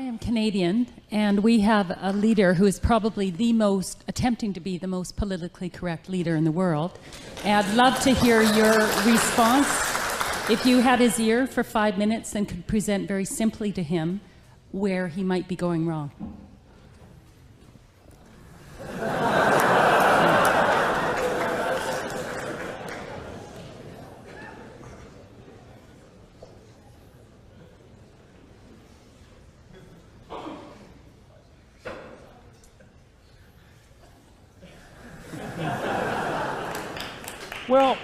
am Canadian, and we have a leader who is probably attempting to be the most politically correct leader in the world. And I'd love to hear your response. If you had his ear for 5 minutes and could present very simply to him where he might be going wrong. Well,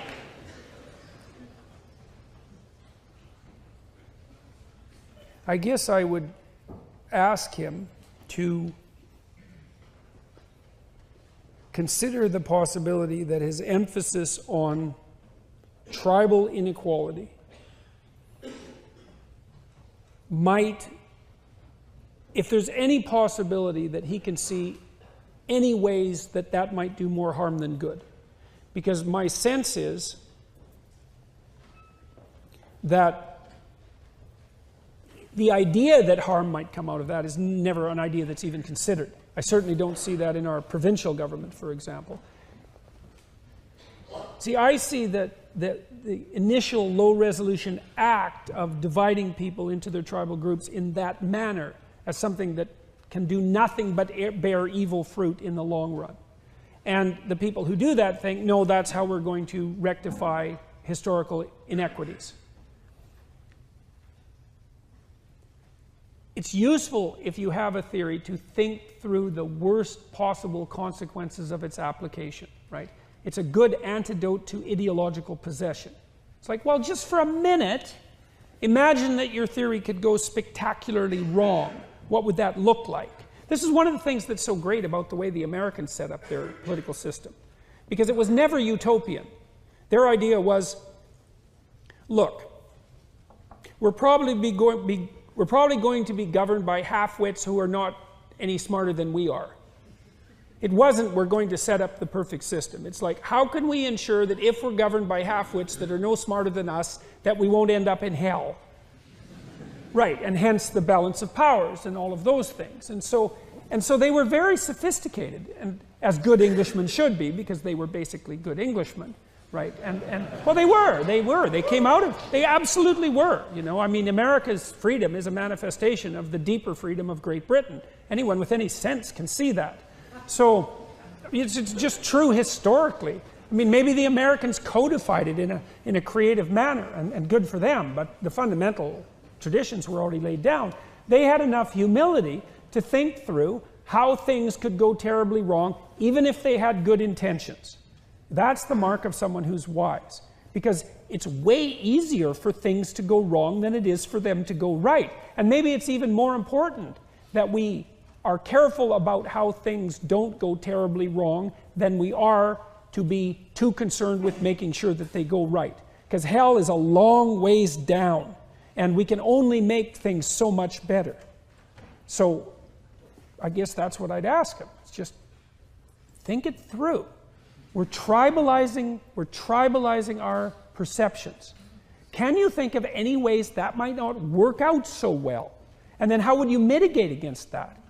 I guess I would ask him to consider the possibility that his emphasis on tribal inequality might, if there's any possibility that he can see any ways that that might do more harm than good. Because my sense is that the idea that harm might come out of that is never an idea that's even considered. I certainly don't see that in our provincial government, for example. See, I see that the initial low-resolution act of dividing people into their tribal groups in that manner as something that can do nothing but bear evil fruit in the long run. And the people who do that think, no, that's how we're going to rectify historical inequities. It's useful, if you have a theory, to think through the worst possible consequences of its application, right? It's a good antidote to ideological possession. It's like, well, just for a minute, imagine that your theory could go spectacularly wrong. What would that look like? This is one of the things that's so great about the way the Americans set up their political system, because it was never utopian. Their idea was, look, we're probably going to be governed by half-wits who are not any smarter than we are. It wasn't, we're going to set up the perfect system. It's like, how can we ensure that if we're governed by half-wits that are no smarter than us, that we won't end up in hell? Right, and hence the balance of powers and all of those things. And so they were very sophisticated, and as good Englishmen should be, because they were basically good Englishmen, right? Well, they came out of, they absolutely were, you know. I mean, America's freedom is a manifestation of the deeper freedom of Great Britain. Anyone with any sense can see that. So it's just true historically. I mean, maybe the Americans codified it in a creative manner, and good for them, but the fundamental traditions were already laid down. They had enough humility to think through how things could go terribly wrong, even if they had good intentions. That's the mark of someone who's wise, because it's way easier for things to go wrong than it is for them to go right. And maybe it's even more important that we are careful about how things don't go terribly wrong than we are to be too concerned with making sure that they go right. Because hell is a long ways down, and we can only make things so much better. So I guess that's what I'd ask him. It's just think it through. We're tribalizing our perceptions. Can you think of any ways that might not work out so well? And then how would you mitigate against that?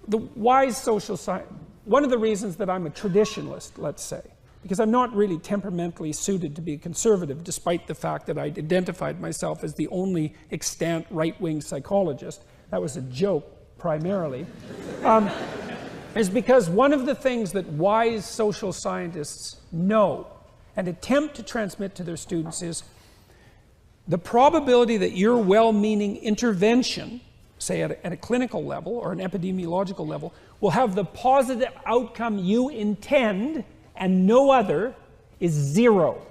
The wise social science, one of the reasons that I'm a traditionalist, let's say, because I'm not really temperamentally suited to be a conservative, despite the fact that I identified myself as the only extant right-wing psychologist. That was a joke, primarily. Is because one of the things that wise social scientists know and attempt to transmit to their students is the probability that your well-meaning intervention, say at a clinical level or an epidemiological level, will have the positive outcome you intend and no other is zero.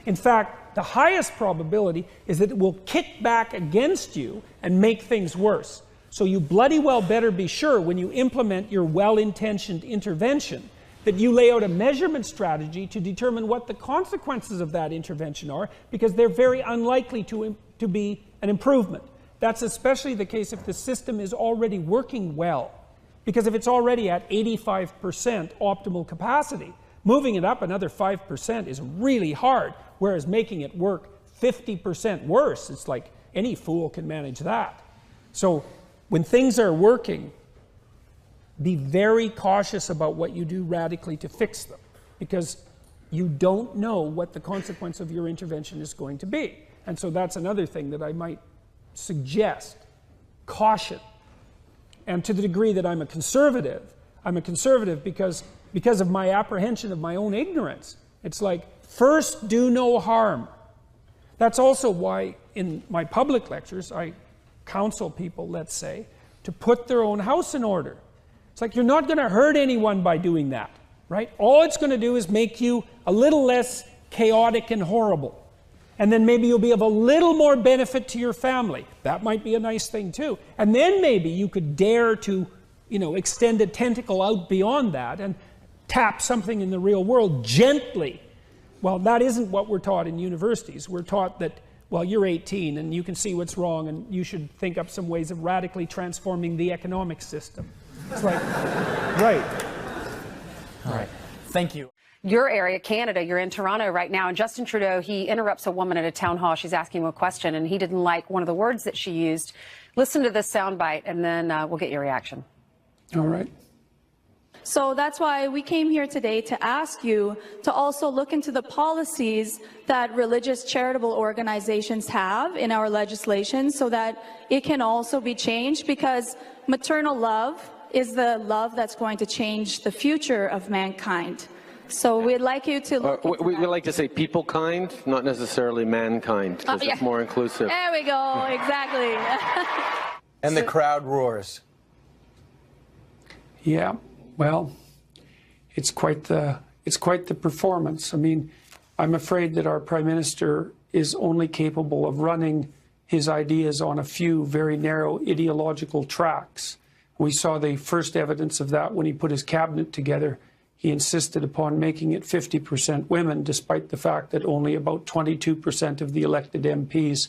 In fact, the highest probability is that it will kick back against you and make things worse. So you bloody well better be sure when you implement your well-intentioned intervention that you lay out a measurement strategy to determine what the consequences of that intervention are, because they're very unlikely to be an improvement. That's especially the case if the system is already working well. Because if it's already at 85% optimal capacity, moving it up another 5% is really hard, whereas making it work 50% worse, it's like any fool can manage that. So when things are working, be very cautious about what you do radically to fix them, because you don't know what the consequence of your intervention is going to be. And so that's another thing that I might suggest. Caution. And to the degree that I'm a conservative because of my apprehension of my own ignorance. It's like, first do no harm. That's also why in my public lectures I counsel people, let's say, to put their own house in order. It's like, you're not going to hurt anyone by doing that, right? All it's going to do is make you a little less chaotic and horrible. And then maybe you'll be of a little more benefit to your family. That might be a nice thing too. And then maybe you could dare to, extend a tentacle out beyond that and tap something in the real world gently. Well, that isn't what we're taught in universities. We're taught that, well, you're 18 and you can see what's wrong and you should think up some ways of radically transforming the economic system. It's like, right. All right. Thank you. Your area, Canada, you're in Toronto right now, and Justin Trudeau, he interrupts a woman at a town hall. She's asking him a question, and he didn't like one of the words that she used. Listen to this soundbite, and then we'll get your reaction. All right. So that's why we came here today to ask you to also look into the policies that religious charitable organizations have in our legislation so that it can also be changed, because maternal love is the love that's going to change the future of mankind. So we'd like you to look we like to say people kind, not necessarily mankind, because it's more inclusive. There we go, exactly. And the crowd roars. Yeah, well, it's quite the performance. I mean, I'm afraid that our Prime Minister is only capable of running his ideas on a few very narrow ideological tracks. We saw the first evidence of that when he put his cabinet together. He insisted upon making it 50% women, despite the fact that only about 22% of the elected MPs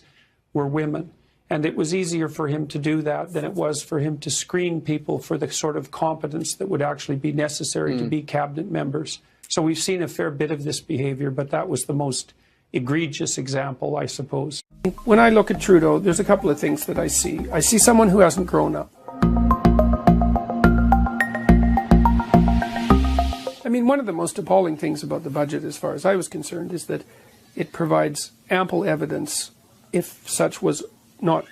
were women. And it was easier for him to do that than it was for him to screen people for the sort of competence that would actually be necessary to be cabinet members. So we've seen a fair bit of this behavior, but that was the most egregious example, I suppose. When I look at Trudeau, there's a couple of things that I see. I see someone who hasn't grown up. I mean, one of the most appalling things about the budget, as far as I was concerned, is that it provides ample evidence, if such was not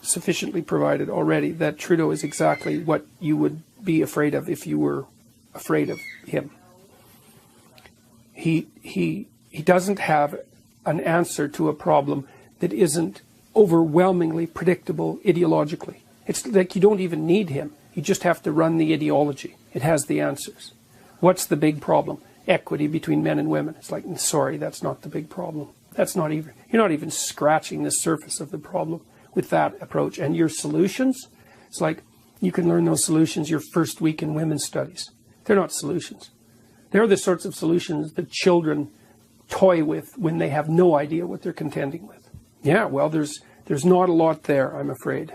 sufficiently provided already, that Trudeau is exactly what you would be afraid of if you were afraid of him. He doesn't have an answer to a problem that isn't overwhelmingly predictable ideologically. It's like you don't even need him. You just have to run the ideology. It has the answers. What's the big problem? Equity between men and women. It's like, sorry, that's not the big problem. That's not even, you're not even scratching the surface of the problem with that approach. And your solutions, it's like you can learn those solutions your first week in women's studies. They're not solutions. They're the sorts of solutions that children toy with when they have no idea what they're contending with. Yeah, well, there's not a lot there, I'm afraid.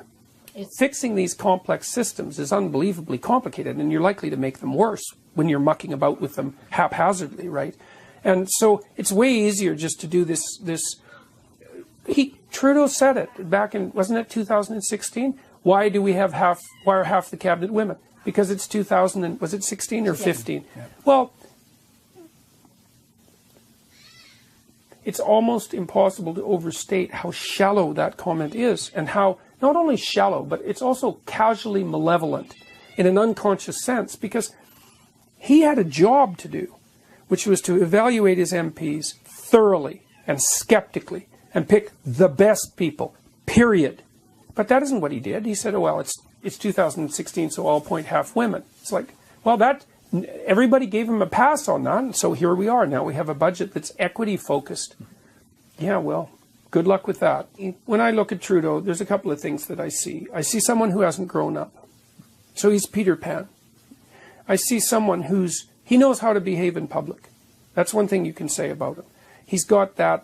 Fixing these complex systems is unbelievably complicated, and you're likely to make them worse when you're mucking about with them haphazardly, right? And so it's way easier just to do this. Trudeau said it back in, wasn't it 2016? Why are half the cabinet women? Because it's 2000 and, was it 16 or 15? Yeah. Well, it's almost impossible to overstate how shallow that comment is, and how not only shallow, but it's also casually malevolent in an unconscious sense, because he had a job to do, which was to evaluate his MPs thoroughly and skeptically and pick the best people, period. But that isn't what he did. He said, oh, well, it's 2016, so I'll appoint half women. It's like, well, everybody gave him a pass on that, and so here we are. Now we have a budget that's equity-focused. Yeah, well, good luck with that. When I look at Trudeau, there's a couple of things that I see. I see someone who hasn't grown up. So he's Peter Pan. I see someone he knows how to behave in public. That's one thing you can say about him. He's got that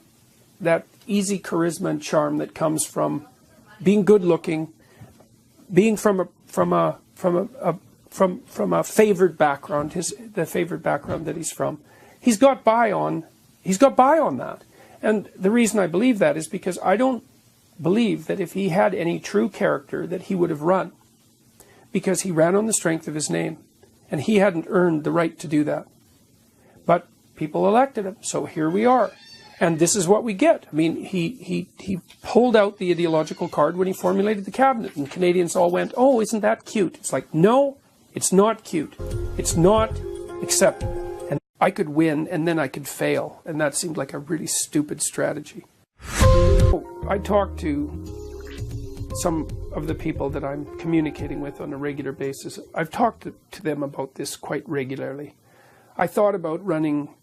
easy charisma and charm that comes from being good-looking, being from a favored background, the favored background that he's from. He's got by on that. And the reason I believe that is because I don't believe that if he had any true character that he would have run. because he ran on the strength of his name, and he hadn't earned the right to do that. But people elected him, so here we are. And this is what we get. I mean, he pulled out the ideological card when he formulated the cabinet, and Canadians all went, "Oh, isn't that cute?" It's like, no, it's not cute. It's not acceptable. And I could win, and then I could fail, and that seemed like a really stupid strategy. I talked to some of the people that I'm communicating with on a regular basis. I've talked to them about this quite regularly. I thought about running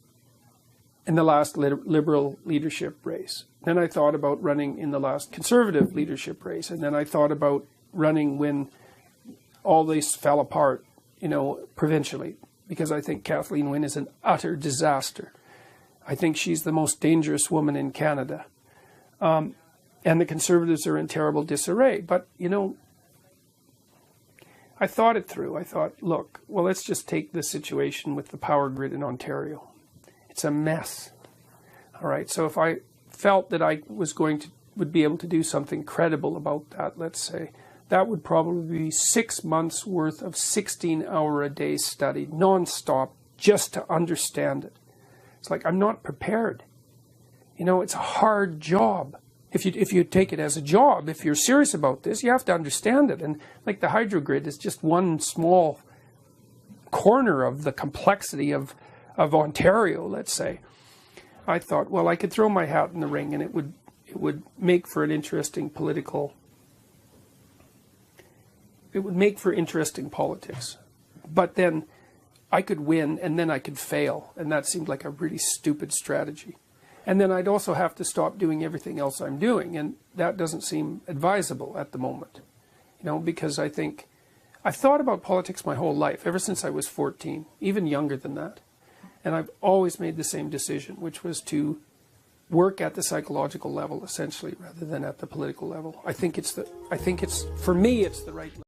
in the last Liberal leadership race. Then I thought about running in the last Conservative leadership race. And then I thought about running when all this fell apart, you know, provincially, because I think Kathleen Wynne is an utter disaster. I think she's the most dangerous woman in Canada. And the Conservatives are in terrible disarray. But, you know, I thought it through. I thought, look, well, let's just take the situation with the power grid in Ontario. It's a mess. All right, so if I felt that I would be able to do something credible about that, let's say, that would probably be 6 months worth of 16-hour-a-day study, non-stop, just to understand it. It's like, I'm not prepared. You know, it's a hard job. If you take it as a job, if you're serious about this, you have to understand it. And like the hydro grid is just one small corner of the complexity of Ontario, let's say. I thought, well, I could throw my hat in the ring, and it would make for an interesting political. It would make for interesting politics. But then I could win, and then I could fail, and that seemed like a really stupid strategy. And then I'd also have to stop doing everything else I'm doing, and that doesn't seem advisable at the moment. You know, because I think I've thought about politics my whole life, ever since I was 14, even younger than that. And I've always made the same decision, which was to work at the psychological level, essentially, rather than at the political level. For me, it's the right level.